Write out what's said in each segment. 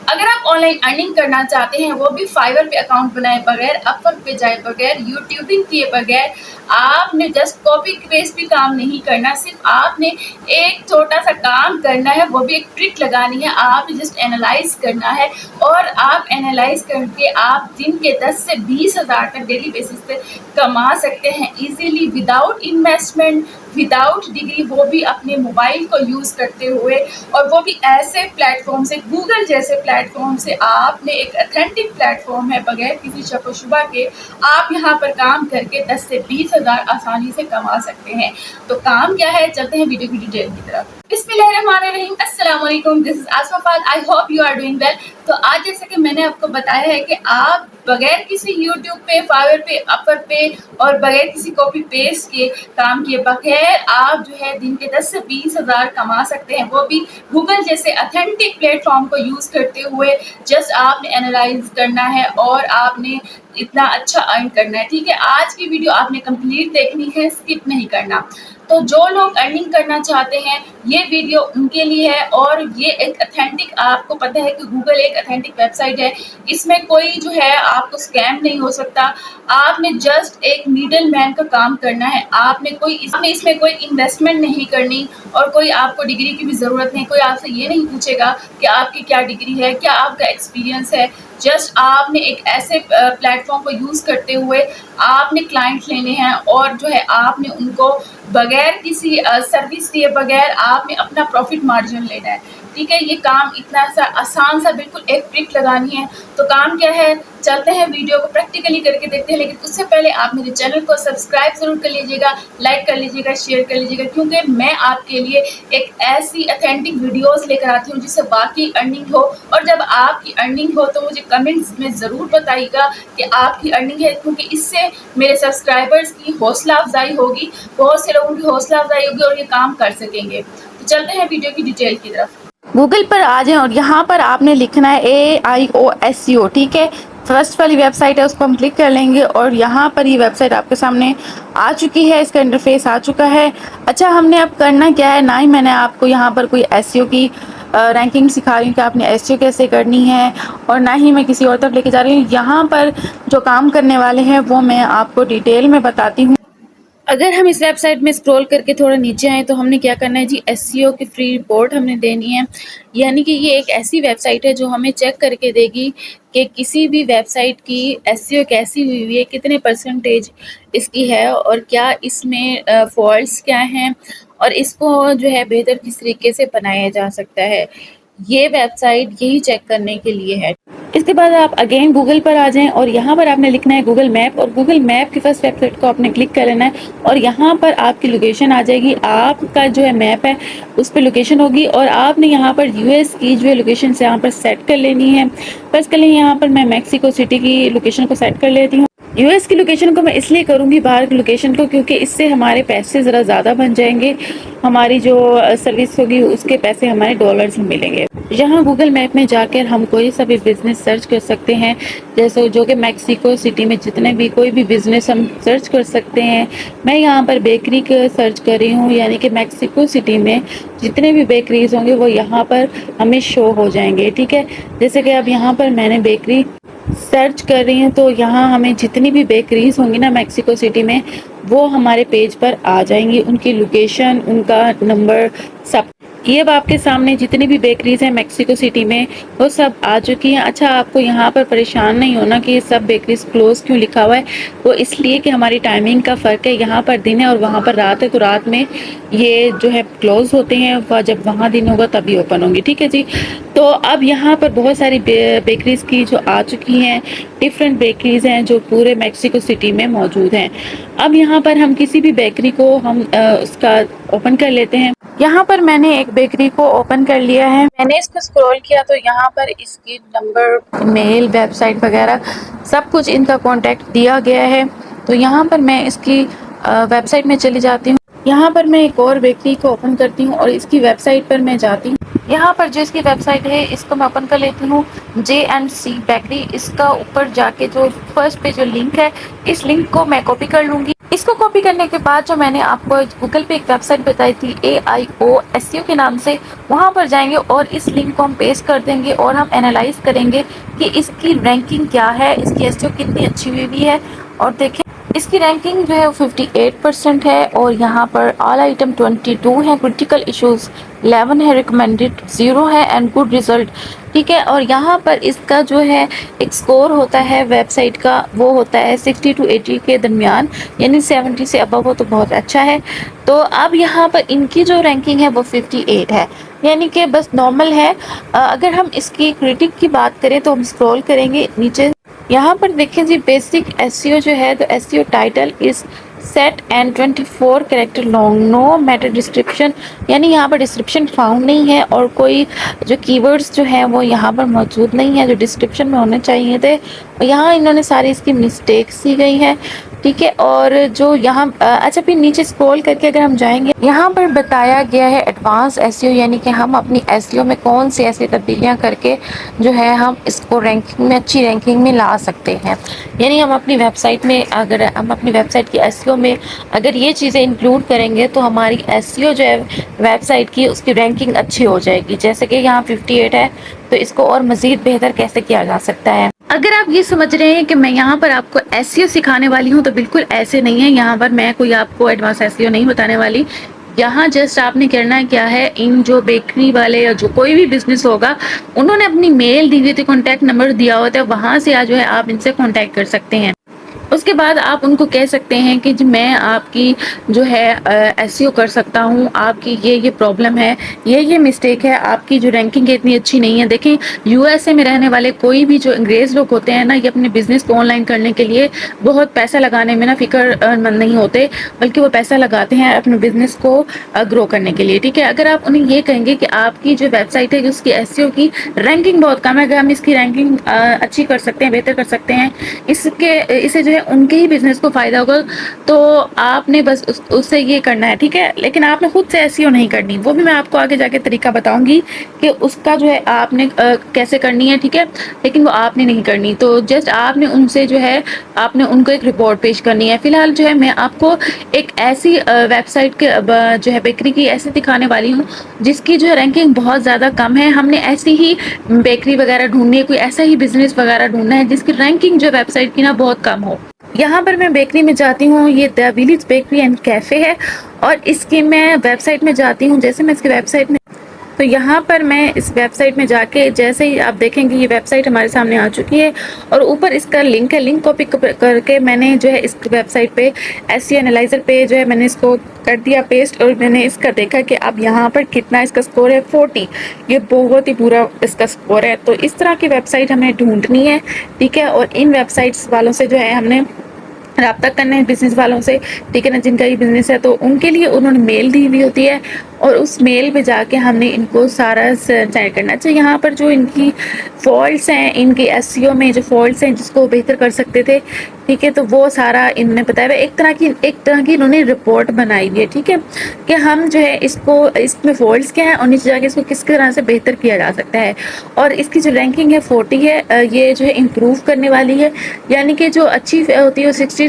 अगर आप online earning करना चाहते हैं, वो भी फाइवर पे अकाउंट बनाए बगैर, अपवर्क पे जाए बगैर, यूट्यूबिंग किए बगैर, आपने जस्ट कॉपी पेस्ट भी काम नहीं करना। सिर्फ आपने एक छोटा सा काम करना है, वो भी एक ट्रिक लगानी है। आपने जस्ट एनालाइज करना है और आप एनालाइज करके आप दिन के 10 से 20 हज़ार तक डेली बेसिस पे कमा सकते हैं easily, without investment, without degree, वो भी अपने मोबाइल को यूज़ करते हुए, और वो भी ऐसे प्लेटफॉर्म से, गूगल जैसे प्लेटफॉर्म से। आपने एक ऑथेंटिक प्लेटफॉर्म है, बगैर किसी शक व शुबा के आप यहाँ पर काम करके 10 से 20 हज़ार आसानी से कमा सकते हैं। तो काम क्या है, चलते हैं वीडियो की डिटेल की तरफ। बिस्मिल्लाहिर्रहमानिर्रहीम, अस्सलाम वालेकुम, this is Asma Fahad, I hope you are doing well. तो आज जैसे कि मैंने आपको बताया है कि आप बगैर किसी यूट्यूब पे, फाइवर पे, अपवर्क पे और बगैर किसी कॉपी पेस्ट के काम किए बगैर आप जो है दिन के 10 से 20 हज़ार कमा सकते हैं, वो भी गूगल जैसे ऑथेंटिक प्लेटफॉर्म को यूज़ करते हुए। जस्ट आपने एनालाइज करना है और आपने इतना अच्छा अर्न करना है। ठीक है, आज की वीडियो आपने कंप्लीट देखनी है, स्किप नहीं करना। तो जो लोग अर्निंग करना चाहते हैं, ये वीडियो उनके लिए है। और ये एक ऑथेंटिक, आपको पता है कि गूगल एक ऑथेंटिक वेबसाइट है, इसमें कोई जो है आपको स्कैम नहीं हो सकता। आपने जस्ट एक मिडल मैन का काम करना है। आपने इसमें कोई इन्वेस्टमेंट नहीं करनी और कोई आपको डिग्री की भी ज़रूरत नहीं। कोई आपसे ये नहीं पूछेगा कि आपकी क्या डिग्री है, क्या आपका एक्सपीरियंस है। जस्ट आपने एक ऐसे प्लेटफॉर्म को यूज़ करते हुए आपने क्लाइंट लेने हैं और जो है आपने उनको बगैर किसी सर्विस दिए बगैर आपने अपना प्रॉफिट मार्जिन लेना है। ठीक है, ये काम इतना सा आसान सा, बिल्कुल एक ट्रिक लगानी है। तो काम क्या है, चलते हैं वीडियो को प्रैक्टिकली करके देखते हैं। लेकिन उससे पहले आप मेरे चैनल को सब्सक्राइब ज़रूर कर लीजिएगा, लाइक कर लीजिएगा, शेयर कर लीजिएगा, क्योंकि मैं आपके लिए एक ऐसी ऑथेंटिक वीडियोस लेकर आती हूँ जिससे बाकी अर्निंग हो। और जब आपकी अर्निंग हो तो मुझे कमेंट्स में ज़रूर बताइएगा कि आपकी अर्निंग है, क्योंकि इससे मेरे सब्सक्राइबर्स की हौसला अफजाई होगी, बहुत से लोगों की हौसला अफजाई होगी और ये काम कर सकेंगे। तो चलते हैं वीडियो की डिटेल की तरफ। गूगल पर आ जाएं और यहाँ पर आपने लिखना है AIOSEO। ठीक है, फर्स्ट वाली वेबसाइट है, उसको हम क्लिक कर लेंगे और यहाँ पर ये वेबसाइट आपके सामने आ चुकी है, इसका इंटरफेस आ चुका है। अच्छा, हमने अब करना क्या है, ना ही मैंने आपको यहाँ पर कोई SEO की रैंकिंग सिखा रही हूँ कि आपने SEO कैसे करनी है, और ना ही मैं किसी और तरफ लेके जा रही हूँ। यहाँ पर जो काम करने वाले हैं वो मैं आपको डिटेल में बताती हूँ। अगर हम इस वेबसाइट में स्क्रॉल करके थोड़ा नीचे आए तो हमने क्या करना है जी, SEO की फ्री रिपोर्ट हमने देनी है। यानी कि ये एक ऐसी वेबसाइट है जो हमें चेक करके देगी कि किसी भी वेबसाइट की SEO कैसी हुई है, कितने परसेंटेज इसकी है और क्या इसमें फॉल्ट्स क्या हैं, और इसको जो है बेहतर किस तरीके से बनाया जा सकता है। ये वेबसाइट यही चेक करने के लिए है। इसके बाद आप अगेन गूगल पर आ जाएं और यहाँ पर आपने लिखना है गूगल मैप, और गूगल मैप की फर्स्ट वेबसाइट को आपने क्लिक कर लेना है और यहाँ पर आपकी लोकेशन आ जाएगी। आपका जो है मैप है उस पर लोकेशन होगी और आपने यहाँ पर US की जो है लोकेशन से यहाँ पर सेट कर लेनी है। फर्स्ट के लिए यहाँ पर मैं मैक्सिको सिटी की लोकेशन को सेट कर लेती हूँ। US की लोकेशन को मैं इसलिए करूँगी, बाहर की लोकेशन को, क्योंकि इससे हमारे पैसे ज़रा ज़्यादा बन जाएंगे। हमारी जो सर्विस होगी उसके पैसे हमारे डॉलर्स में मिलेंगे। यहाँ गूगल मैप में जाकर हम कोई सा भी बिज़नेस सर्च कर सकते हैं, जैसे जो कि मैक्सिको सिटी में जितने भी कोई भी बिज़नेस हम सर्च कर सकते हैं। मैं यहाँ पर बेकरी का सर्च कर रही हूँ, यानी कि मैक्सिको सिटी में जितने भी बेकरीज होंगे वो यहाँ पर हमें शो हो जाएंगे। ठीक है, जैसे कि अब यहाँ पर मैंने बेकरी सर्च कर रही हूँ तो यहाँ हमें जितनी भी बेकरीज होंगी ना मैक्सिको सिटी में, वो हमारे पेज पर आ जाएंगी, उनकी लोकेशन, उनका नंबर, सब। ये अब आपके सामने जितनी भी बेकरीज हैं मैक्सिको सिटी में वो सब आ चुकी हैं। अच्छा, आपको यहाँ पर परेशान नहीं होना कि ये सब बेकरीज क्लोज क्यों लिखा हुआ है, वो इसलिए कि हमारी टाइमिंग का फ़र्क है। यहाँ पर दिन है और वहाँ पर रात है, तो रात में ये जो है क्लोज होते हैं, जब वहाँ दिन होगा तभी ओपन होंगे। ठीक है जी, तो अब यहाँ पर बहुत सारी बेकरीज की जो आ चुकी हैं, डिफरेंट बेकरीज हैं जो पूरे मैक्सिको सिटी में मौजूद हैं। अब यहाँ पर हम किसी भी बेकरी को हम उसका ओपन कर लेते हैं। यहाँ पर मैंने एक बेकरी को ओपन कर लिया है। मैंने इसको स्क्रॉल किया तो यहाँ पर इसकी नंबर, मेल, वेबसाइट वगैरह सब कुछ इनका कांटेक्ट दिया गया है। तो यहाँ पर मैं इसकी वेबसाइट में चली जाती हूँ। यहाँ पर मैं एक और बेकरी को ओपन करती हूँ और इसकी वेबसाइट पर मैं जाती हूँ। यहाँ पर जो इसकी वेबसाइट है इसको मैं ओपन कर लेती हूँ, J&C बेकरी। इसका ऊपर जाके जो फर्स्ट पे जो लिंक है, इस लिंक को मैं कॉपी कर लूँगी। इसको कॉपी करने के बाद जो मैंने आपको गूगल पे एक वेबसाइट बताई थी AIO SEO के नाम से, वहाँ पर जाएंगे और इस लिंक को हम पेस्ट कर देंगे और हम एनालाइज करेंगे कि इसकी रैंकिंग क्या है, इसकी SEO कितनी अच्छी हुई है। और देखें इसकी रैंकिंग जो है वो 58% है और यहाँ पर ऑल आइटम 22 है, क्रिटिकल इश्यूज 11 है, रिकमेंडेड 0 है एंड गुड रिजल्ट, ठीक है। और यहाँ पर इसका जो है एक स्कोर होता है वेबसाइट का, वो होता है 60 to 80 के दरमियान, यानी 70 से अबव हो तो बहुत अच्छा है। तो अब यहाँ पर इनकी जो रैंकिंग है वो 58 है, यानी कि बस नॉर्मल है। अगर हम इसकी क्रिटिक की बात करें तो हम स्क्रॉल करेंगे नीचे, यहाँ पर देखें जी बेसिक SEO जो है तो SEO title is set and 24 character long, no matter description, यानी यहाँ पर डिस्क्रिप्शन फाउंड नहीं है और कोई जो कीवर्ड्स जो हैं वो यहाँ पर मौजूद नहीं है जो डिस्क्रिप्शन में होने चाहिए थे। यहाँ इन्होंने सारी इसकी मिस्टेक्स दी गई है, ठीक है। और जो यहाँ अच्छा फिर नीचे स्क्रॉल करके अगर हम जाएंगे, यहाँ पर बताया गया है एडवांस SEO, यानी कि हम अपनी SEO में कौन सी ऐसी तब्दीलियाँ करके जो है हम इसको रैंकिंग में, अच्छी रैंकिंग में ला सकते हैं। यानी हम अपनी वेबसाइट में, अगर हम अपनी वेबसाइट की SEO में अगर ये चीज़ें इंक्लूड करेंगे तो हमारी SEO जो है वेबसाइट की, उसकी रैंकिंग अच्छी हो जाएगी। जैसे कि यहाँ 58 है तो इसको और मज़ीद बेहतर कैसे किया जा सकता है। अगर आप ये समझ रहे हैं कि मैं यहाँ पर आपको SEO सिखाने वाली हूँ तो बिल्कुल ऐसे नहीं है, यहाँ पर मैं कोई आपको एडवांस SEO नहीं बताने वाली। यहाँ जस्ट आपने करना क्या है, इन जो बेकरी वाले या जो कोई भी बिजनेस होगा उन्होंने अपनी मेल दी हुई थी, कॉन्टैक्ट नंबर दिया होता है, वहाँ से आज जो है आप इनसे कॉन्टैक्ट कर सकते हैं। उसके बाद आप उनको कह सकते हैं कि जी मैं आपकी जो है SEO कर सकता हूँ, आपकी ये प्रॉब्लम है, ये मिस्टेक है, आपकी जो रैंकिंग है इतनी अच्छी नहीं है। देखें USA में रहने वाले कोई भी जो अंग्रेज़ लोग होते हैं ना, ये अपने बिज़नेस को ऑनलाइन करने के लिए बहुत पैसा लगाने में ना फ़िक्रमंद नहीं होते, बल्कि वो पैसा लगाते हैं अपने बिज़नेस को ग्रो करने के लिए, ठीक है। अगर आप उन्हें ये कहेंगे कि आपकी जो वेबसाइट है उसकी SEO की रैंकिंग बहुत कम है, अगर हम इसकी रैंकिंग अच्छी कर सकते हैं, बेहतर कर सकते हैं, इससे जो है उनके ही बिजनेस को फायदा होगा, तो आपने बस उससे ये करना है, ठीक है। लेकिन आपने खुद से SEO नहीं करनी, वो भी मैं आपको आगे जाके तरीका बताऊंगी कि उसका जो है आपने कैसे करनी है, ठीक है। लेकिन वो आपने नहीं करनी, तो जस्ट आपने उनसे जो है आपने उनको एक रिपोर्ट पेश करनी है। फिलहाल जो है मैं आपको एक ऐसी वेबसाइट के जो है बेकरी की ऐसे दिखाने वाली हूँ जिसकी जो है रैंकिंग बहुत ज़्यादा कम है। हमने ऐसी ही बेकरी वगैरह ढूंढनी है, कोई ऐसा ही बिजनेस वगैरह ढूंढना है जिसकी रैंकिंग जो वेबसाइट की ना बहुत कम हो। यहाँ पर मैं बेकरी में जाती हूँ, ये the village bakery and cafe है और इसकी मैं वेबसाइट में जाती हूँ। जैसे मैं इसकी वेबसाइट में, तो यहाँ पर मैं इस वेबसाइट में जाके जैसे ही आप देखेंगे ये वेबसाइट हमारे सामने आ चुकी है और ऊपर इसका लिंक है, लिंक कॉपी करके मैंने जो है इस वेबसाइट पे SEO एनालाइजर पे जो है मैंने इसको कर दिया पेस्ट और मैंने इसका देखा कि अब यहाँ पर कितना इसका स्कोर है 40, ये बहुत ही बुरा इसका स्कोर है। तो इस तरह की वेबसाइट हमें ढूंढनी है, ठीक है। और इन वेबसाइट्स वालों से जो है हमने रब्ता करना है, बिजनेस वालों से, ठीक है ना, जिनका ये बिजनेस है तो उनके लिए उन्होंने मेल दी हुई होती है और उस मेल पे जाके हमने इनको सारा चेक करना चाहिए। यहाँ पर जो इनकी फॉल्ट्स हैं, इनके SEO में जो फॉल्ट्स हैं जिसको बेहतर कर सकते थे, ठीक है, तो वो सारा इन्होंने बताया हुआ। एक तरह की इन्होंने रिपोर्ट बनाई हुई है, ठीक है, कि हम जो है इसमें फॉल्ट्स क्या है और नीचे जाके इसको किस तरह से बेहतर किया जा सकता है। और इसकी जो रैंकिंग है 40 है, ये जो है इम्प्रूव करने वाली है, यानी कि जो अच्छी होती है वो 60 से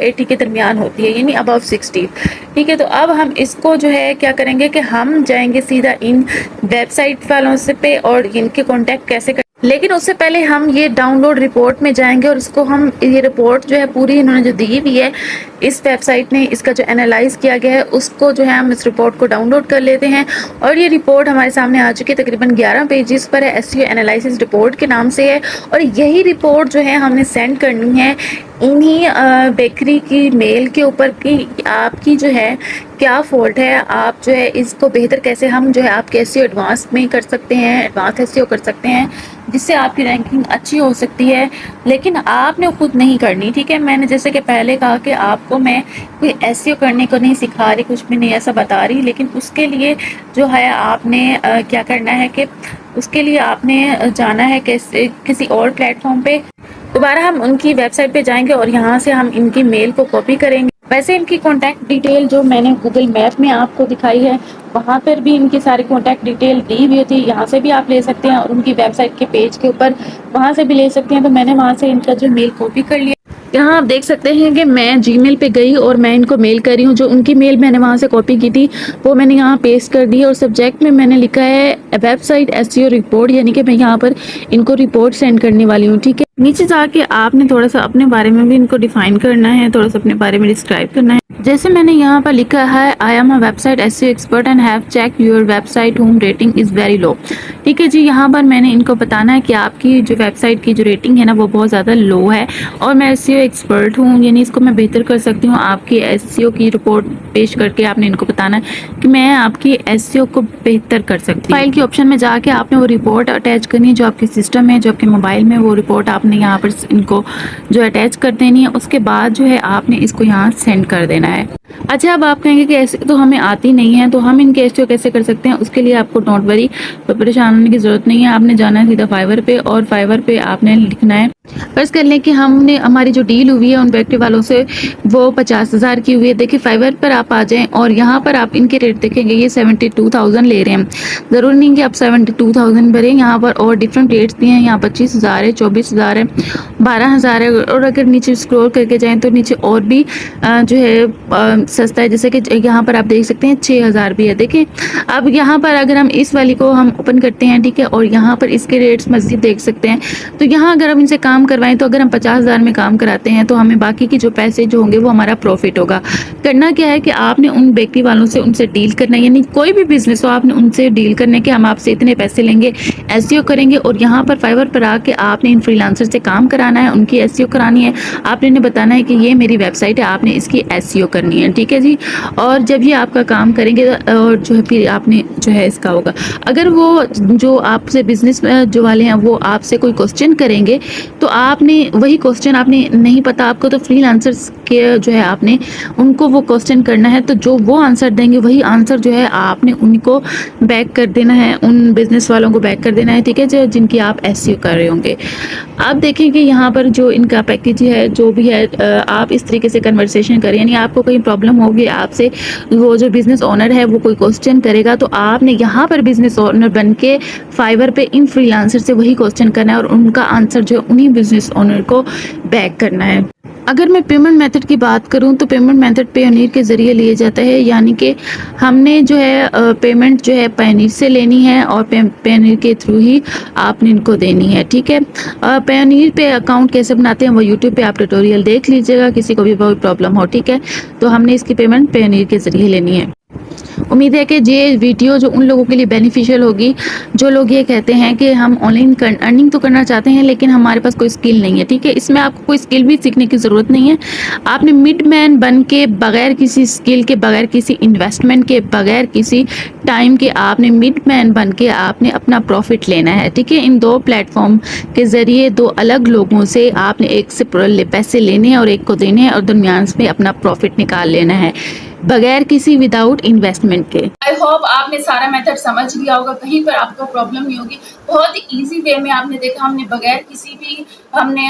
80 के दरमियान होती है, यानी अबव 60, ठीक है। तो अब हम इसको जो है क्या करेंगे कि हम जाएंगे सीधा इन वेबसाइट वालों से पे और इनके कॉन्टैक्ट कैसे कर, लेकिन उससे पहले हम ये डाउनलोड रिपोर्ट में जाएंगे और इसको हम ये रिपोर्ट जो है पूरी इन्होंने जो दी हुई है इस वेबसाइट ने, इसका जो एनालाइज किया गया है उसको जो है हम इस रिपोर्ट को डाउनलोड कर लेते हैं। और ये रिपोर्ट हमारे सामने आ चुकी है, तकरीबन 11 पेजेस पर है, SEO एनालिसिस रिपोर्ट के नाम से है। और यही रिपोर्ट जो है हमने सेंड करनी है इन्हीं बेकरी की मेल के ऊपर कि आपकी जो है क्या फॉल्ट है, आप जो है इसको बेहतर कैसे हम जो है आपके SEO एडवांस में कर सकते हैं, एडवांस SEO कर सकते हैं जिससे आपकी रैंकिंग अच्छी हो सकती है। लेकिन आपने खुद नहीं करनी, ठीक है। मैंने जैसे कि पहले कहा कि आपको मैं कोई SEO करने को नहीं सिखा रही, कुछ भी नहीं ऐसा बता रही, लेकिन उसके लिए जो है आपने क्या करना है कि उसके लिए आपने जाना है किसी और प्लेटफॉर्म पे। दोबारा हम उनकी वेबसाइट पे जाएंगे और यहाँ से हम इनकी मेल को कॉपी करेंगे। वैसे इनकी कॉन्टैक्ट डिटेल जो मैंने गूगल मैप में आपको दिखाई है वहाँ पर भी इनकी सारी कॉन्टैक्ट डिटेल दी हुई होती है, यहाँ से भी आप ले सकते हैं और उनकी वेबसाइट के पेज के ऊपर वहाँ से भी ले सकते हैं। तो मैंने वहाँ से इनका जो मेल कॉपी कर लिया। यहाँ आप देख सकते हैं कि मैं जीमेल पे गई और मैं इनको मेल कर रही हूँ। जो उनकी मेल मैंने वहाँ से कॉपी की थी वो मैंने यहाँ पेस्ट कर दी है और सब्जेक्ट में मैंने लिखा है वेबसाइट एसईओ रिपोर्ट, यानी कि मैं यहाँ पर इनको रिपोर्ट सेंड करने वाली हूँ। ठीक है, नीचे जाके आपने थोड़ा सा अपने बारे में भी इनको डिफाइन करना है, थोड़ा सा अपने बारे में डिस्क्राइब करना है। जैसे मैंने यहाँ पर लिखा है, I am a website SEO expert and have check your website home rating is very low. ठीक है जी, यहाँ पर मैंने इनको बताना है कि आपकी जो वेबसाइट की जो रेटिंग है ना वो बहुत ज़्यादा लो है और मैं एसईओ एक्सपर्ट हूँ, यानी इसको मैं बेहतर कर सकती हूँ। आपकी एसईओ की रिपोर्ट पेश करके आपने इनको बताना है कि मैं आपकी एसईओ को बेहतर कर सकती हूँ। फाइल के ऑप्शन में जाके आपने वो रिपोर्ट अटैच करनी है, जो आपके सिस्टम है, जो आपके मोबाइल में, वो रिपोर्ट आपने यहाँ पर इनको जो अटैच कर देनी है। उसके बाद जो है आपने इसको यहाँ सेंड कर देना है। अच्छा, अब आप कहेंगे कि ऐसे तो हमें आती नहीं है, तो हम इनके एसईओ कैसे कर सकते हैं? उसके लिए आपको डोंट वरी, तो परेशान होने की ज़रूरत नहीं है। आपने जाना है सीधा फाइवर पे और फाइवर पे आपने लिखना है, फर्ज कर लें कि हमने हमारी जो डील हुई है उन व्यक्ति वालों से वो 50,000 की हुई है। देखिए फाइवर पर आप आ जाएं और यहाँ पर आप इनके रेट देखेंगे, ये 72,000 ले रहे हैं। ज़रूरी नहीं कि आप 72,000 भरें, यहाँ पर और डिफरेंट रेट्स दिए हैं। यहाँ 25,000 है, 24,000 है, 12,000 है और अगर नीचे स्क्रॉल करके जाएँ तो नीचे और भी जो है सस्ता है, जैसे कि यहाँ पर आप देख सकते हैं 6,000 भी है। देखिए अब यहाँ पर अगर हम इस वाली को हम ओपन करते हैं, ठीक है, और यहाँ पर इसके रेट्स मज़ीद देख सकते हैं। तो यहाँ अगर हम इनसे काम करवाएं तो अगर हम 50,000 में काम कराते हैं तो हमें बाकी की जो पैसे जो होंगे वो हमारा प्रॉफिट होगा। करना क्या है कि आपने उन बेकरी वालों से उनसे डील करना है, यानी कोई भी बिजनेस हो आपने उनसे डील करने के हम आपसे इतने पैसे लेंगे, एसईओ करेंगे और यहाँ पर फाइवर पर आके आपने इन फ्रीलांसर से काम कराना है, उनकी एसईओ करानी है। आपने इन्हें बताना है कि ये मेरी वेबसाइट है, आपने इसकी एसईओ करनी है। ठीक है जी, और जब ये आपका काम करेंगे और जो है फिर आपने जो है इसका होगा। अगर वो जो आपसे बिजनेस जो वाले हैं वो आपसे कोई क्वेश्चन करेंगे तो आपने वही क्वेश्चन, आपने नहीं पता आपको तो फ्रीलांसर्स के जो है आपने उनको वो क्वेश्चन करना है, तो जो वो आंसर देंगे वही आंसर जो है आपने उनको बैक कर देना है, उन बिजनेस वालों को बैक कर देना है। ठीक है, जो जिनकी आप एसईओ कर रहे होंगे। आप देखें कि यहाँ पर जो इनका पैकेज है जो भी है, आप इस तरीके से कन्वर्सेशन करें, यानी आपको कोई प्रॉब्लम होगी, आपसे वो जो बिज़नेस ओनर है वो कोई क्वेश्चन करेगा तो आपने यहाँ पर बिज़नेस ओनर बन के फाइवर पे इन फ्रीलांसर से वही क्वेश्चन करना है और उनका आंसर जो उन्हीं बिज़नेस ओनर को बैक करना है। अगर मैं पेमेंट मेथड की बात करूं तो पेमेंट मेथड पेयोनीर के ज़रिए लिए जाता है, यानी कि हमने जो है पेमेंट जो है पेयोनीर से लेनी है और पेयोनीर के थ्रू ही आपने इनको देनी है। ठीक है, पेयोनीर पे अकाउंट कैसे बनाते हैं वो यूट्यूब पे आप ट्यूटोरियल देख लीजिएगा, किसी को भी बहुत प्रॉब्लम हो। ठीक है, तो हमने इसकी पेमेंट पेयोनीर के ज़रिए लेनी है। उम्मीद है कि ये वीडियो जो उन लोगों के लिए बेनिफिशियल होगी जो लोग ये कहते हैं कि हम ऑनलाइन अर्निंग तो करना चाहते हैं लेकिन हमारे पास कोई स्किल नहीं है। ठीक है, इसमें आपको कोई स्किल भी सीखने की ज़रूरत नहीं है। आपने मिडमैन बन के बगैर किसी स्किल के, बगैर किसी इन्वेस्टमेंट के, बगैर किसी टाइम के आपने मिडमैन बन के आपने अपना प्रॉफिट लेना है। ठीक है, इन दो प्लेटफॉर्म के ज़रिए दो अलग लोगों से आपने एक से पैसे लेने हैं और एक को देने हैं और दरमियान में अपना प्रॉफिट निकाल लेना है बगैर किसी विदाउट इन्वेस्टमेंट के। आई होप आपने सारा मेथड समझ लिया होगा, कहीं पर आपको प्रॉब्लम नहीं होगी। बहुत ही ईजी वे में आपने देखा, हमने बगैर किसी भी, हमने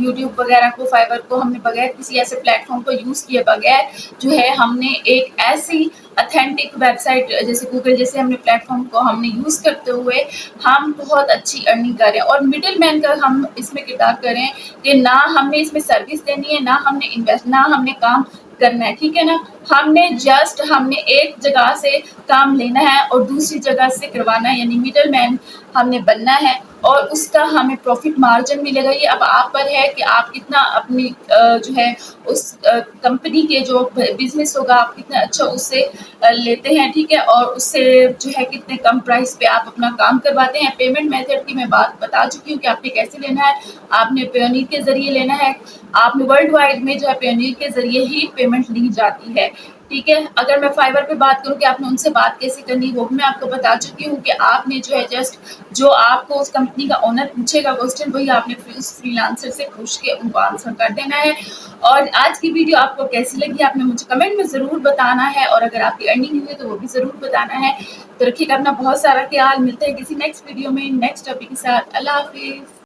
यूट्यूब वगैरह को, फाइवर को हमने बगैर किसी ऐसे प्लेटफॉर्म को यूज़ किए बगैर जो है हमने एक ऐसी ऑथेंटिक वेबसाइट जैसे गूगल जैसे हमने प्लेटफॉर्म को हमने यूज़ करते हुए हम बहुत अच्छी अर्निंग कर रहे हैं। और मिडिल मैन का हम इसमें किरदार करें कि ना हमने इसमें सर्विस देनी है, ना हमने इन्वेस्ट, ना हमने काम करना है। ठीक है ना, हमने एक जगह से काम लेना है और दूसरी जगह से करवाना है, यानी मिडल मैन हमने बनना है और उसका हमें प्रॉफिट मार्जिन मिलेगा। ये अब आप पर है कि आप कितना अपनी जो है उस कंपनी के जो बिजनेस होगा आप कितना अच्छा उससे लेते हैं। ठीक है, और उससे जो है कितने कम प्राइस पे आप अपना काम करवाते हैं। पेमेंट मेथड की मैं बात बता चुकी हूँ कि आपने कैसे लेना है। आपने पेयोनीर के जरिए लेना है, आपने वर्ल्ड वाइड में जो है पेयोनीर के जरिए ही पेमेंट ली जाती है। ठीक है, अगर मैं फाइवर पे बात करूँ कि आपने उनसे बात कैसे करनी वो भी मैं आपको बता चुकी हूँ कि आपने जो है जस्ट जो आपको उस कंपनी का ओनर पूछेगा क्वेश्चन वही आपने उस फ्रीलांसर से पूछ के उनको आंसर कर देना है। और आज की वीडियो आपको कैसी लगी आपने मुझे कमेंट में ज़रूर बताना है और अगर आपकी अर्निंग हुई तो वो भी ज़रूर बताना है। तो रखिएगा अपना बहुत सारा ख्याल, मिलते हैं किसी नेक्स्ट वीडियो में नेक्स्ट टॉपिक के साथ। अल्लाह हाफिज़।